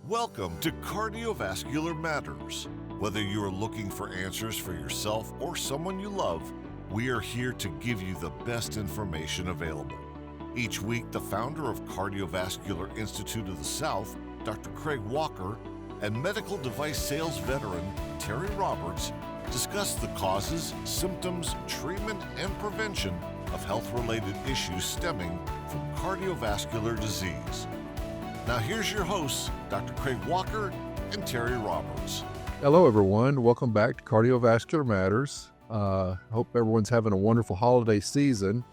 Welcome to Cardiovascular Matters. Whether you are looking for answers for yourself or someone you love, we are here to give you the best information available. Each week, the founder of Cardiovascular Institute of the South, Dr. Craig Walker, and medical device sales veteran Terry Roberts discuss the causes, symptoms, treatment, and prevention of health-related issues stemming from cardiovascular disease. Now here's your hosts, Dr. Craig Walker and Terry Roberts. Hello, everyone. Welcome back to Cardiovascular Matters. Hope everyone's having a wonderful holiday season.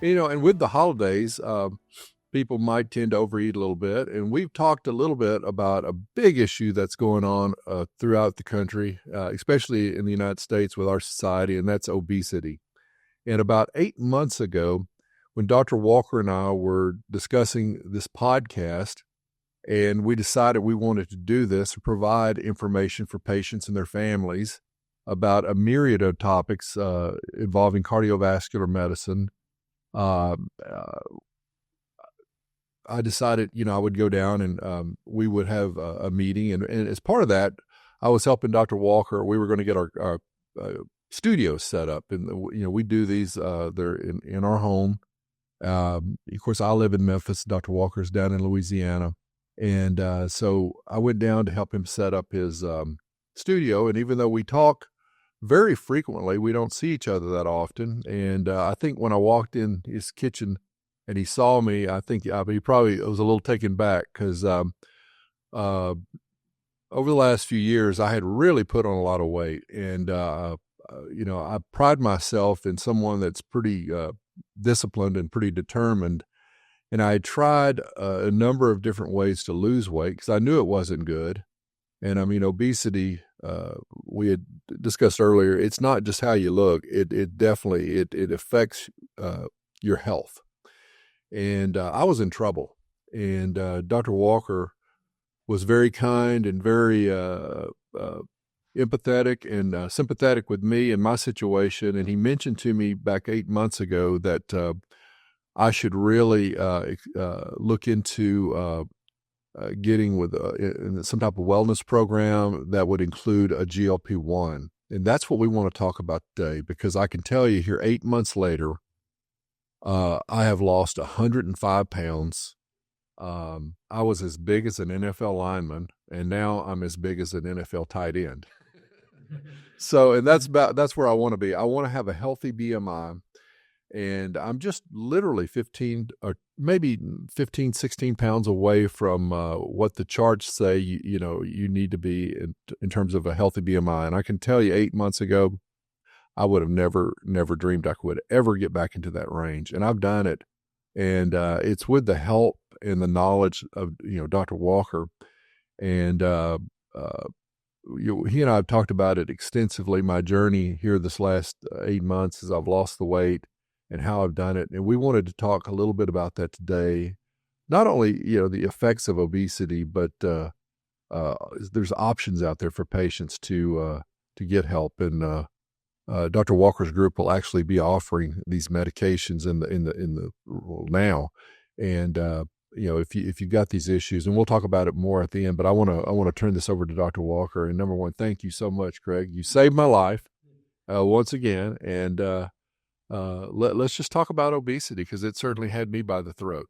And with the holidays, people might tend to overeat a little bit. And we've talked a little bit about a big issue that's going on throughout the country, especially in the United States with our society, and that's obesity. And about 8 months ago, when Dr. Walker and I were discussing this podcast, and we decided we wanted to do this to provide information for patients and their families about a myriad of topics involving cardiovascular medicine, I decided, I would go down and we would have a meeting. And as part of that, I was helping Dr. Walker. We were going to get our studio set up. And, we do these, they're in our home. Of course, I live in Memphis. Dr. Walker's down in Louisiana. And so I went down to help him set up his studio. And even though we talk very frequently, we don't see each other that often. And I think when I walked in his kitchen and he saw me, I think he probably was a little taken back because over the last few years, I had really put on a lot of weight. And, I pride myself in someone that's pretty disciplined and pretty determined. And I tried a number of different ways to lose weight because I knew it wasn't good. And obesity, we had discussed earlier, it's not just how you look. It definitely affects your health. And I was in trouble. And Dr. Walker was very kind and very empathetic and sympathetic with me and my situation. And he mentioned to me back 8 months ago that I should really look into getting with some type of wellness program that would include a GLP-1. And that's what we want to talk about today, because I can tell you here 8 months later, I have lost 105 pounds. I was as big as an NFL lineman, and now I'm as big as an NFL tight end. So, and that's where I want to be. I want to have a healthy BMI. And I'm just literally 15 or maybe 15, 16 pounds away from what the charts say you need to be in terms of a healthy BMI. And I can tell you 8 months ago, I would have never dreamed I would ever get back into that range. And I've done it. And it's with the help and the knowledge of, Dr. Walker. And he and I have talked about it extensively, my journey here this last 8 months as I've lost the weight and how I've done it. And we wanted to talk a little bit about that today. Not only, the effects of obesity, but there's options out there for patients to get help. And Dr. Walker's group will actually be offering these medications now. And if you've got these issues, and we'll talk about it more at the end, but I want to turn this over to Dr. Walker. And number one, thank you so much, Craig. You saved my life once again. And let's just talk about obesity, because it certainly had me by the throat.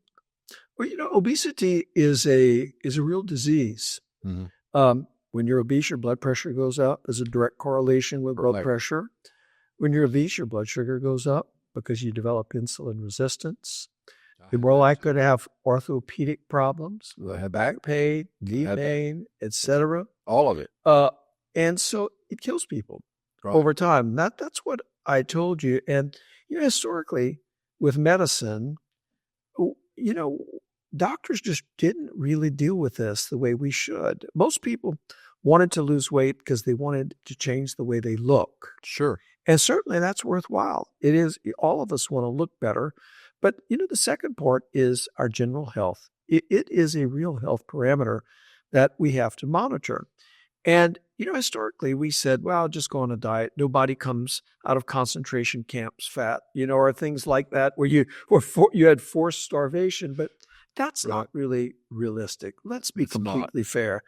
Well, obesity is a real disease. Mm-hmm. When you're obese, your blood pressure goes up. There's a direct correlation with blood pressure. When you're obese, your blood sugar goes up because you develop insulin resistance. You're more likely to have orthopedic problems, back pain, knee pain, etc. All of it. And so it kills people over time. That's what I told you. And, historically with medicine, doctors just didn't really deal with this the way we should. Most people wanted to lose weight because they wanted to change the way they look. Sure. And certainly that's worthwhile. It is. All of us want to look better. But, the second part is our general health. It is a real health parameter that we have to monitor. And, historically we said, well, just go on a diet. Nobody comes out of concentration camps fat, or things like that where you had forced starvation. But That's not really realistic. Let's be It's not. completely fair.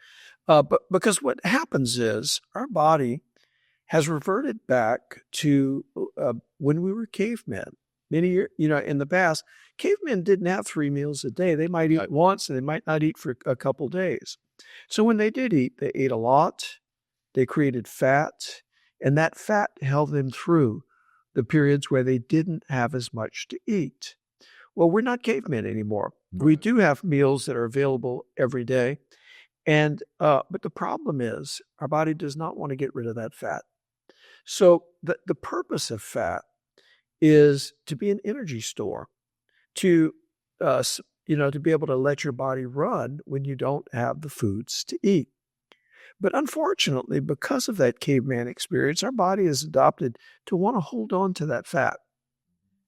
But because what happens is our body has reverted back to when we were cavemen. Many years, in the past, cavemen didn't have 3 meals a day. They might eat once and they might not eat for a couple days. So when they did eat, they ate a lot. They created fat, and that fat held them through the periods where they didn't have as much to eat. Well, we're not cavemen anymore. We do have meals that are available every day. But the problem is our body does not want to get rid of that fat. So the purpose of fat is to be an energy store, to be able to let your body run when you don't have the foods to eat. But unfortunately, because of that caveman experience, our body has adopted to want to hold on to that fat.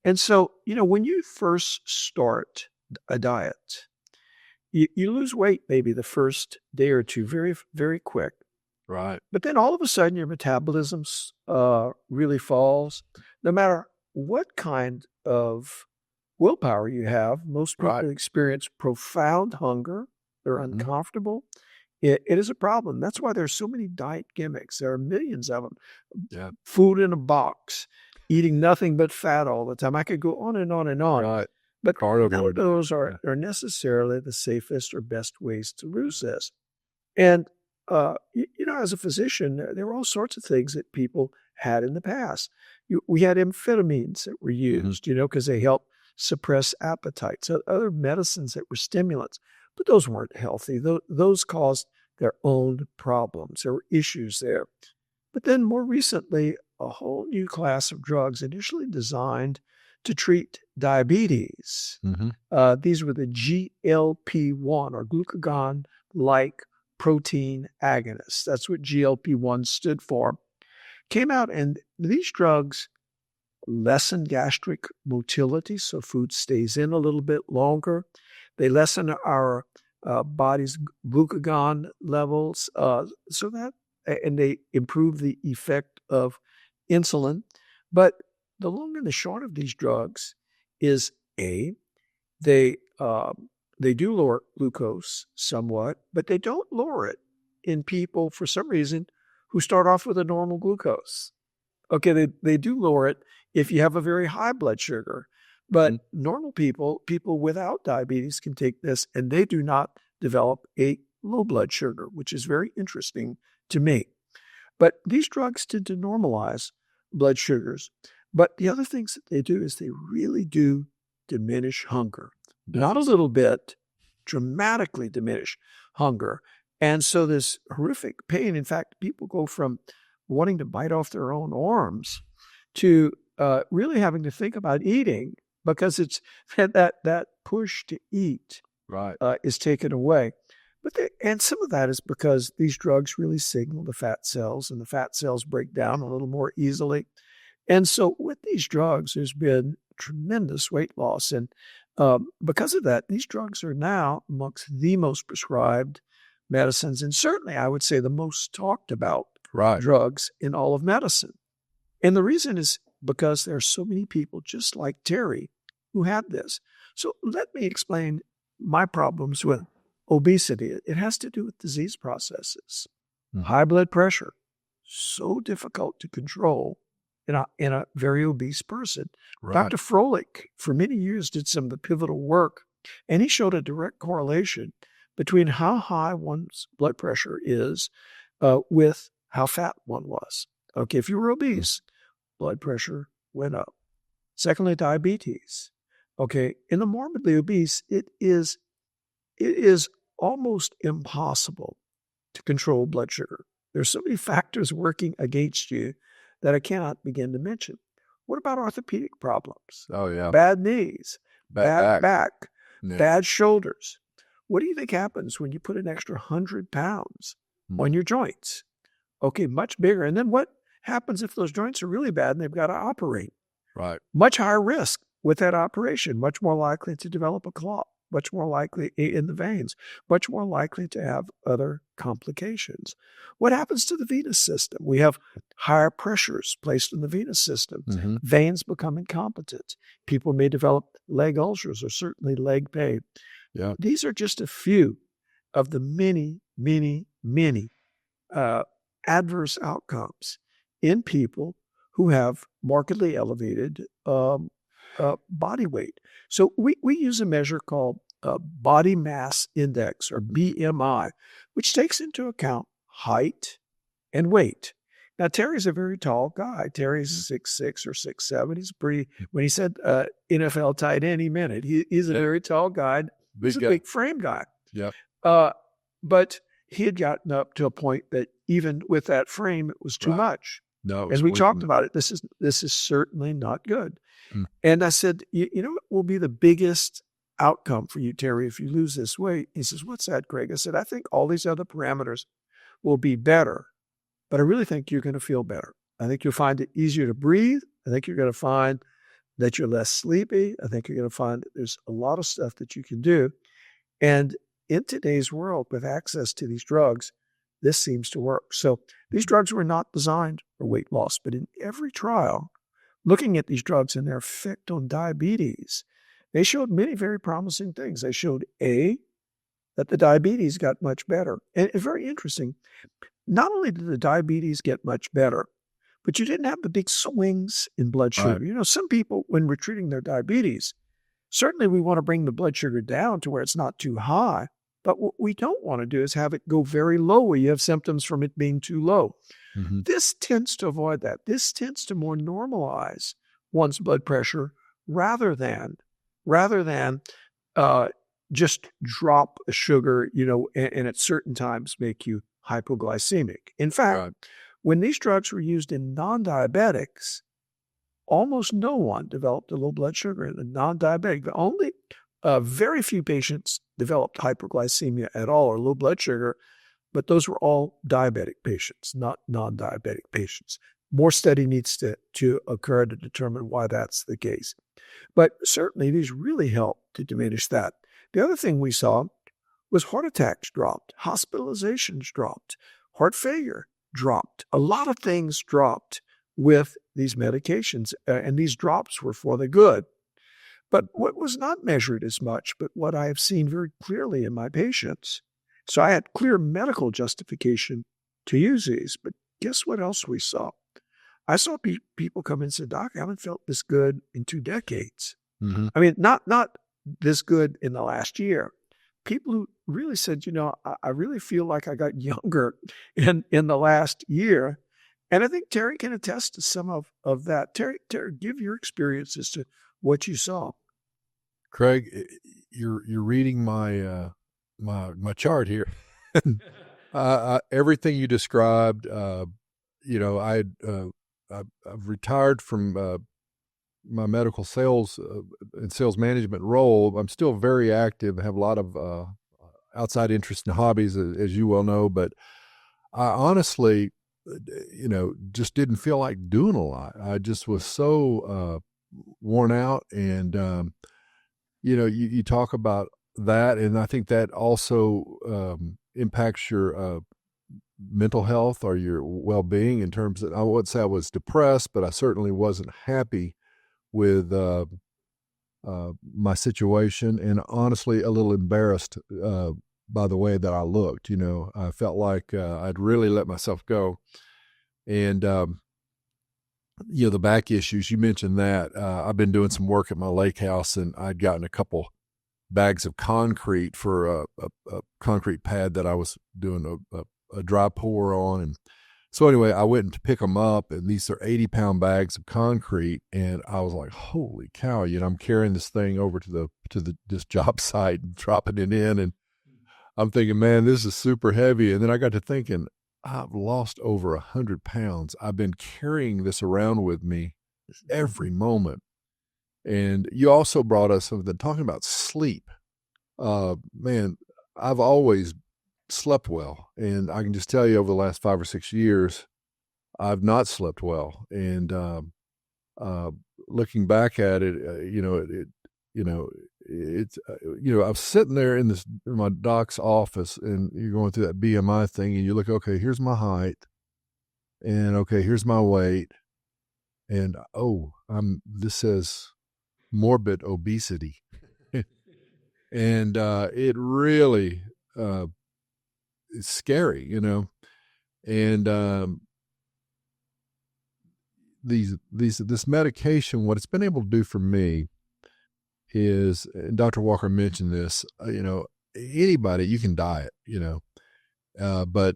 And so, when you first start a diet, you lose weight maybe the first day or two very, very quick. Right. But then all of a sudden your metabolism really falls. No matter what kind of willpower you have, most people experience profound hunger. They're uncomfortable. It is a problem. That's why there's so many diet gimmicks. There are millions of them. Yeah. Food in a box, eating nothing but fat all the time. I could go on and on and on. Right. But none Carnivore. of those are necessarily the safest or best ways to lose this. And, as a physician, there were all sorts of things that people had in the past. We had amphetamines that were used, because they help suppress appetite. So other medicines that were stimulants, but those weren't healthy. Those caused their own problems. There were issues there. But then more recently, a whole new class of drugs initially designed to treat diabetes. These were the GLP-1 or glucagon-like protein agonists. That's what GLP-1 stood for. Came out, and these drugs lessen gastric motility, so food stays in a little bit longer. They lessen our body's glucagon levels, and they improve the effect of insulin. But the long and the short of these drugs is they do lower glucose somewhat, but they don't lower it in people for some reason who start off with a normal glucose. Okay, they do lower it if you have a very high blood sugar, but normal people without diabetes can take this and they do not develop a low blood sugar, which is very interesting to me. But these drugs tend to normalize blood sugars. But the other things that they do is they really do diminish hunger. Not a little bit, dramatically diminish hunger. And so this horrific pain, in fact, people go from wanting to bite off their own arms to really having to think about eating because it's that push to eat is taken away. And some of that is because these drugs really signal the fat cells, and the fat cells break down a little more easily. And so with these drugs, there's been tremendous weight loss. And because of that, these drugs are now amongst the most prescribed medicines, and certainly I would say the most talked about drugs in all of medicine. And the reason is because there are so many people just like Terry who had this. So let me explain my problems with obesity. It has to do with disease processes. High blood pressure, so difficult to control in a very obese person. Dr. Froelich, for many years, did some of the pivotal work, and he showed a direct correlation between how high one's blood pressure is with how fat one was. Okay, if you were obese, blood pressure went up. Secondly, diabetes. Okay, in the morbidly obese, it is almost impossible to control blood sugar. There's so many factors working against you that I cannot begin to mention. What about orthopedic problems? Oh, yeah. Bad knees, bad back, Yeah. bad shoulders. What do you think happens when you put an extra 100 pounds on your joints? Okay, much bigger. And then what happens if those joints are really bad and they've got to operate? Right. Much higher risk with that operation, much more likely to develop a clot, much more likely in the veins, much more likely to have other complications. What happens to the venous system? We have higher pressures placed in the venous system. Veins become incompetent. People may develop leg ulcers or certainly leg pain. Yeah. These are just a few of the many, many, many adverse outcomes in people who have markedly elevated body weight. So we use a measure called body mass index, or BMI, which takes into account height and weight. Now, Terry's a very tall guy. Terry's 6'6" or 6'7". He's pretty, when he said NFL tight end, he meant it. He's a very tall guy. He's a big frame guy. Yeah. But he had gotten up to a point that even with that frame, it was too much. No, as we talked about it, this is certainly not good. And I said, you know what will be the biggest outcome for you, Terry, if you lose this weight? He says, what's that, Craig? I said, I think all these other parameters will be better, but I really think you're going to feel better. I think you'll find it easier to breathe. I think you're going to find that you're less sleepy. I think you're going to find that there's a lot of stuff that you can do. And in today's world, with access to these drugs, this seems to work. So these drugs were not designed for weight loss, but in every trial, looking at these drugs and their effect on diabetes, they showed many very promising things. They showed, A, that the diabetes got much better. And it's very interesting. Not only did the diabetes get much better, but you didn't have the big swings in blood sugar. Right. You know, some people, when we're treating their diabetes, certainly we want to bring the blood sugar down to where it's not too high. But what we don't want to do is have it go very low where you have symptoms from it being too low. Mm-hmm. This tends to avoid that. This tends to more normalize one's blood pressure rather than just drop a sugar, you know, and at certain times make you hypoglycemic. In fact, when these drugs were used in non-diabetics, almost no one developed a low blood sugar in the non-diabetic. The only very few patients developed hyperglycemia at all or low blood sugar, but those were all diabetic patients, not non-diabetic patients. More study needs to occur to determine why that's the case. But certainly these really help to diminish that. The other thing we saw was heart attacks dropped, hospitalizations dropped, heart failure dropped. A lot of things dropped with these medications, and these drops were for the good. But what was not measured as much, but what I have seen very clearly in my patients, so I had clear medical justification to use these, but guess what else we saw? I saw people come in and say, Doc, I haven't felt this good in 2 decades. Mm-hmm. I mean, not this good in the last year. People who really said, you know, I really feel like I got younger in the last year. And I think Terry can attest to some of that. Terry, give your experience as to what you saw. Craig, you're reading my my chart here. Everything you described, you know, I've retired from my medical sales and sales management role. I'm still very active, have a lot of outside interests and hobbies, as you well know, but I honestly, you know, just didn't feel like doing a lot. I just was so worn out. And, you know, you talk about that, and I think that also impacts your mental health or your well-being in terms of, I wouldn't say I was depressed, but I certainly wasn't happy with my situation, and honestly a little embarrassed by the way that I looked. You know, I felt like I'd really let myself go. And, you know, the back issues, you mentioned that. I've been doing some work at my lake house, and I'd gotten a couple bags of concrete for a concrete pad that I was doing a dry pour on. And so anyway, I went to pick them up, and these are 80-pound bags of concrete. And I was like, holy cow, you know, I'm carrying this thing over to this job site and dropping it in. And I'm thinking, man, this is super heavy. And then I got to thinking, I've lost over 100 pounds. I've been carrying this around with me every moment. And you also brought us something talking about sleep. Man, I've always slept well. And I can just tell you over the last 5 or 6 years, I've not slept well. And looking back at it, I was sitting there in my doc's office, and you're going through that BMI thing, and you look, okay, here's my height, and okay, here's my weight, and this says morbid obesity. And it really is scary, you know. And this medication, what it's been able to do for me is, and Dr. Walker mentioned this, you know, anybody, you can diet, you know, but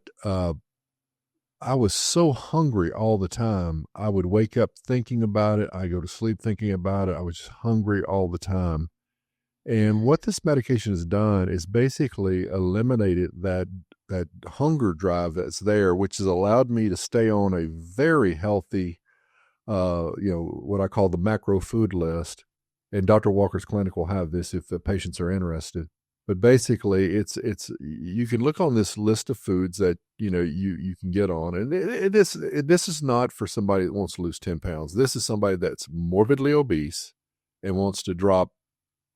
I was so hungry all the time. I would wake up thinking about it. I go to sleep thinking about it. I was just hungry all the time. And what this medication has done is basically eliminated that hunger drive that's there, which has allowed me to stay on a very healthy, you know, what I call the macro food list. And Dr. Walker's clinic will have this if the patients are interested. But basically, it's you can look on this list of foods that, you know, you can get on, and this is not for somebody that wants to lose 10 pounds. This is somebody that's morbidly obese and wants to drop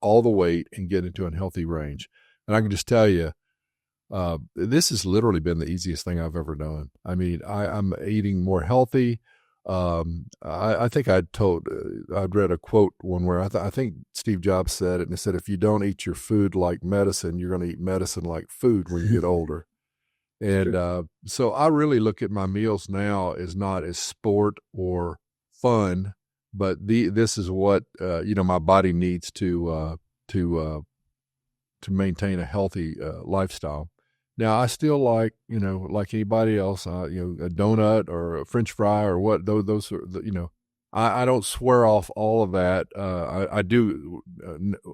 all the weight and get into an healthy range. And I can just tell you, this has literally been the easiest thing I've ever done. I mean, I'm eating more healthy. I think I'd read a quote one where I think Steve Jobs said it, and it said, if you don't eat your food like medicine, you're going to eat medicine like food when you get older. And so I really look at my meals now as not as sport or fun, but this is what you know, my body needs to maintain a healthy lifestyle. Now, I still like, you know, like anybody else, you know, a donut or a French fry or what, those are, you know, I don't swear off all of that. I do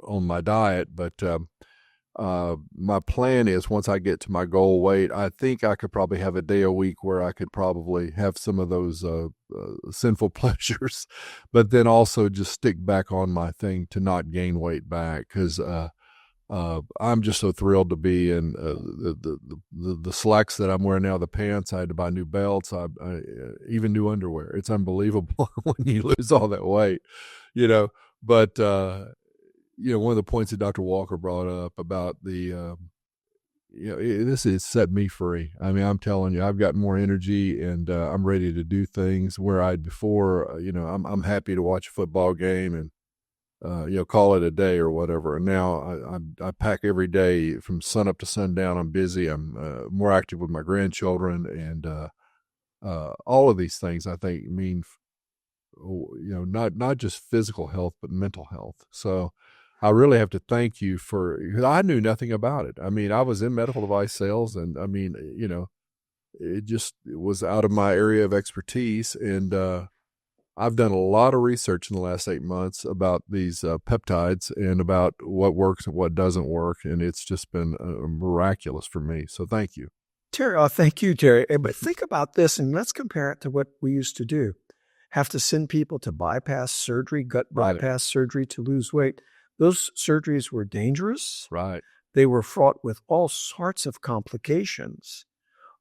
on my diet, but my plan is once I get to my goal weight, I think I could probably have a day a week where I could probably have some of those sinful pleasures, but then also just stick back on my thing to not gain weight back, because I'm just so thrilled to be in the slacks that I'm wearing now, the pants. I had to buy new belts, I even new underwear. It's unbelievable when you lose all that weight, you know. But you know, one of the points that Dr. Walker brought up about the you know, this has set me free. I mean, I'm telling you, I've got more energy, and I'm ready to do things where I'd before. You know, I'm happy to watch a football game and you know, call it a day or whatever. And now I pack every day from sun up to sundown. I'm busy. I'm more active with my grandchildren, and all of these things I think mean, you know, not just physical health, but mental health. So I really have to thank you because I knew nothing about it. I mean, I was in medical device sales, and I mean, you know, it was out of my area of expertise. And I've done a lot of research in the last 8 months about these peptides and about what works and what doesn't work. And it's just been miraculous for me. So thank you. Terry, thank you, Terry. But think about this, and let's compare it to what we used to do. Have to send people to bypass surgery, gut bypass surgery to lose weight. Those surgeries were dangerous. Right. They were fraught with all sorts of complications.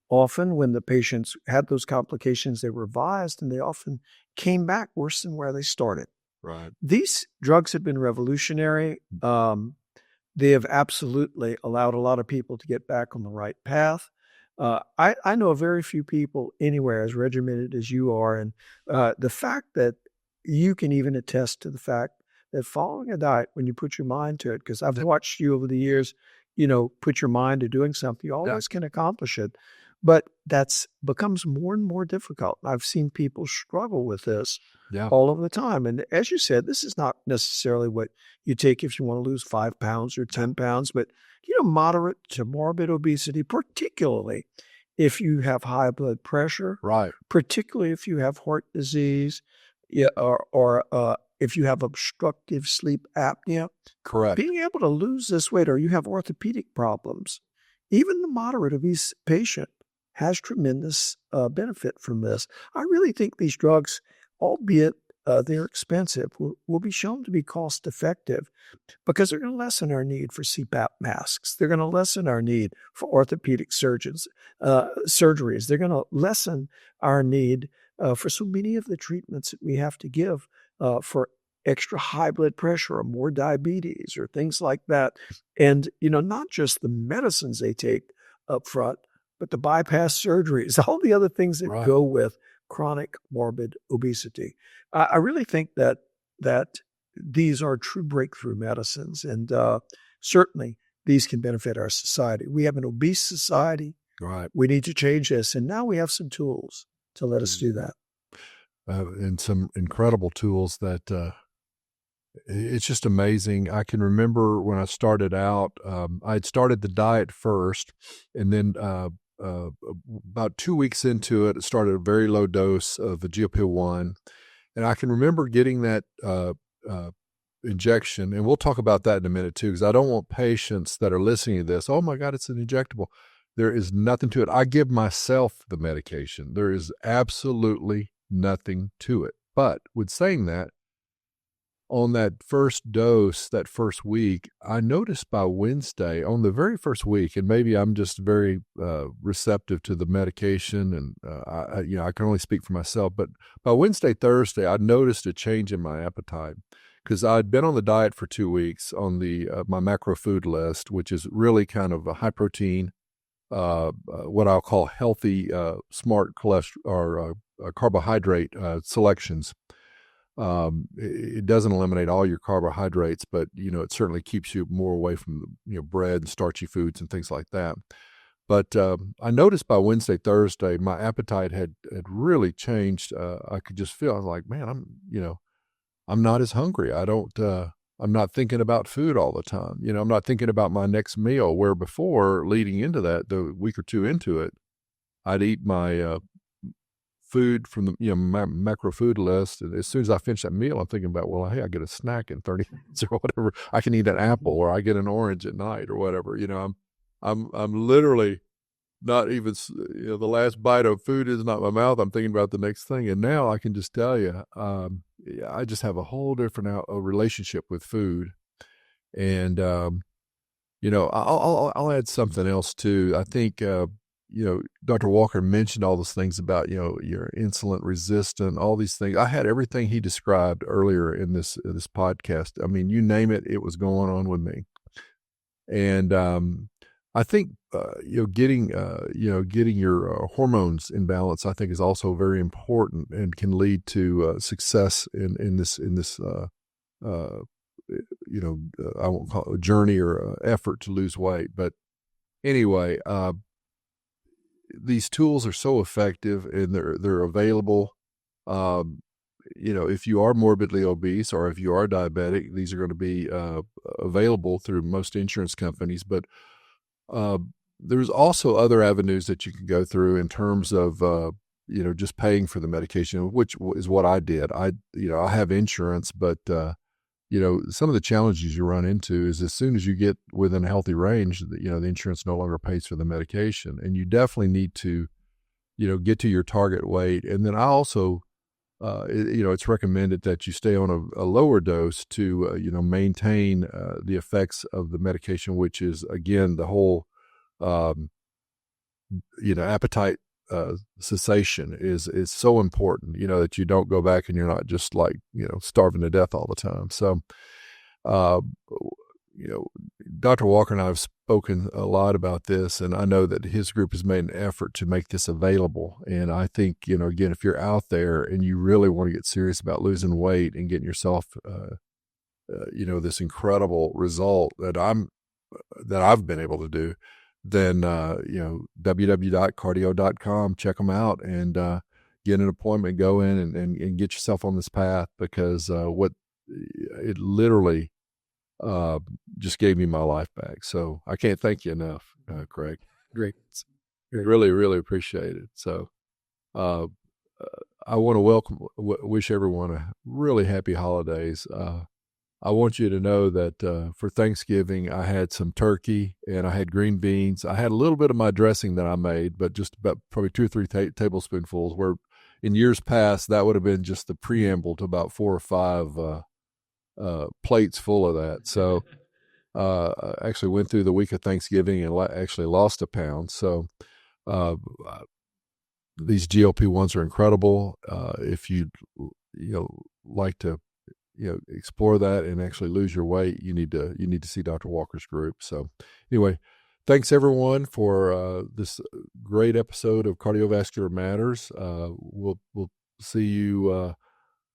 Often when the patients had those complications, they revised, and they often came back worse than where they started. Right. These drugs have been revolutionary. They have absolutely allowed a lot of people to get back on the right path. I know very few people anywhere as regimented as you are. And the fact that you can even attest to the fact that following a diet, when you put your mind to it, because I've watched you over the years, you know, put your mind to doing something, you always can accomplish it. But that's becomes more and more difficult. I've seen people struggle with this all of the time. And as you said, this is not necessarily what you take if you want to lose 5 pounds or 10 pounds, but, you know, moderate to morbid obesity, particularly if you have high blood pressure, right? Particularly if you have heart disease, or if you have obstructive sleep apnea. Correct. Being able to lose this weight, or you have orthopedic problems, even the moderate obese patient has tremendous benefit from this. I really think these drugs, albeit they're expensive, will be shown to be cost effective because they're going to lessen our need for CPAP masks. They're going to lessen our need for orthopedic surgeries. They're going to lessen our need for so many of the treatments that we have to give for extra high blood pressure or more diabetes or things like that. And, you know, not just the medicines they take up front, but the bypass surgeries, all the other things that go with chronic morbid obesity. I really think that these are true breakthrough medicines. And certainly these can benefit our society. We have an obese society. Right. We need to change this. And now we have some tools to let us do that. And some incredible tools that it's just amazing. I can remember when I started out, I had started the diet first, and then about 2 weeks into it, it started a very low dose of the GLP-1. And I can remember getting that injection, and we'll talk about that in a minute too, because I don't want patients that are listening to this, oh my God, it's an injectable. There is nothing to it. I give myself the medication. There is absolutely nothing to it. But with saying that, on that first dose, that first week, I noticed by Wednesday, on the very first week, and maybe I'm just very receptive to the medication, and I can only speak for myself, but by Wednesday, Thursday, I noticed a change in my appetite because I'd been on the diet for 2 weeks on the my macro food list, which is really kind of a high protein, what I'll call healthy, smart cholesterol or carbohydrate selections. It doesn't eliminate all your carbohydrates, but it certainly keeps you more away from bread and starchy foods and things like that. But I noticed by Wednesday, Thursday, my appetite had really changed. I could just feel, I was like, man, I'm not as hungry. I'm not thinking about food all the time. I'm not thinking about my next meal, where before, leading into that, the week or two into it, I'd eat my food from the my macro food list, and as soon as I finish that meal, I'm thinking about, well, hey, I get a snack in 30 minutes or whatever. I can eat an apple, or I get an orange at night, or whatever. I'm literally not even the last bite of food is not in my mouth. I'm thinking about the next thing, and now I can just tell you, I just have a whole different relationship with food, and I'll add something else too. I think. Dr. Walker mentioned all those things about, you're insulin resistant, all these things. I had everything he described earlier in this podcast. I mean, you name it, it was going on with me. And I think, getting your hormones in balance, I think is also very important and can lead to success in this I won't call it a journey or effort to lose weight. But anyway, these tools are so effective, and they're available. If you are morbidly obese or if you are diabetic, these are going to be available through most insurance companies. But there's also other avenues that you can go through in terms of just paying for the medication, which is what I did. I have insurance, but some of the challenges you run into is as soon as you get within a healthy range, the insurance no longer pays for the medication, and you definitely need to, get to your target weight. And then I also, it's recommended that you stay on a lower dose to, maintain the effects of the medication, which is, again, the whole, appetite cessation is so important, that you don't go back and you're not just like, starving to death all the time. So, Dr. Walker and I have spoken a lot about this, and I know that his group has made an effort to make this available. And I think, again, if you're out there and you really want to get serious about losing weight and getting yourself, this incredible result that I've been able to do, then, www.cardio.com, check them out and get an appointment, go in and get yourself on this path, because what it literally just gave me my life back. So I can't thank you enough, Craig. Great. Really, really appreciate it. So I want to wish everyone a really happy holidays. I want you to know that for Thanksgiving, I had some turkey and I had green beans. I had a little bit of my dressing that I made, but just about probably 2 or 3 tablespoonfuls, where in years past, that would have been just the preamble to about 4 or 5 plates full of that. So I actually went through the week of Thanksgiving and actually lost a pound. So these GLP-1s are incredible. If you like to explore that and actually lose your weight, you need to see Dr. Walker's group. So anyway, thanks everyone for this great episode of Cardiovascular Matters. We'll see you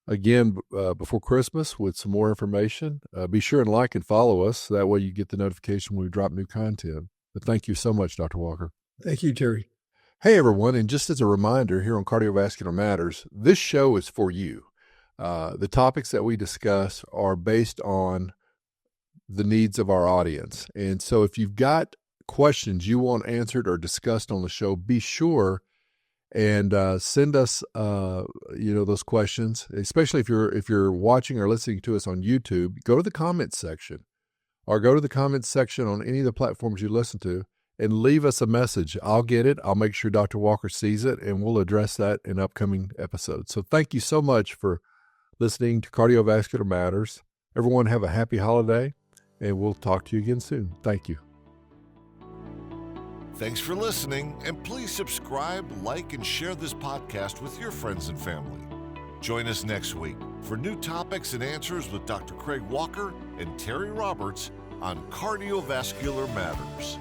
again before Christmas with some more information. Be sure and like and follow us. That way you get the notification when we drop new content. But thank you so much, Dr. Walker. Thank you, Terry. Hey, everyone. And just as a reminder here on Cardiovascular Matters, this show is for you. The topics that we discuss are based on the needs of our audience. And so if you've got questions you want answered or discussed on the show, be sure and send us those questions, especially if you're watching or listening to us on YouTube. Go to the comments section or go to the comments section on any of the platforms you listen to and leave us a message. I'll get it. I'll make sure Dr. Walker sees it, and we'll address that in upcoming episodes. So thank you so much for listening to Cardiovascular Matters. Everyone have a happy holiday, and we'll talk to you again soon. Thank you. Thanks for listening, and please subscribe, like, and share this podcast with your friends and family. Join us next week for new topics and answers with Dr. Craig Walker and Terry Roberts on Cardiovascular Matters.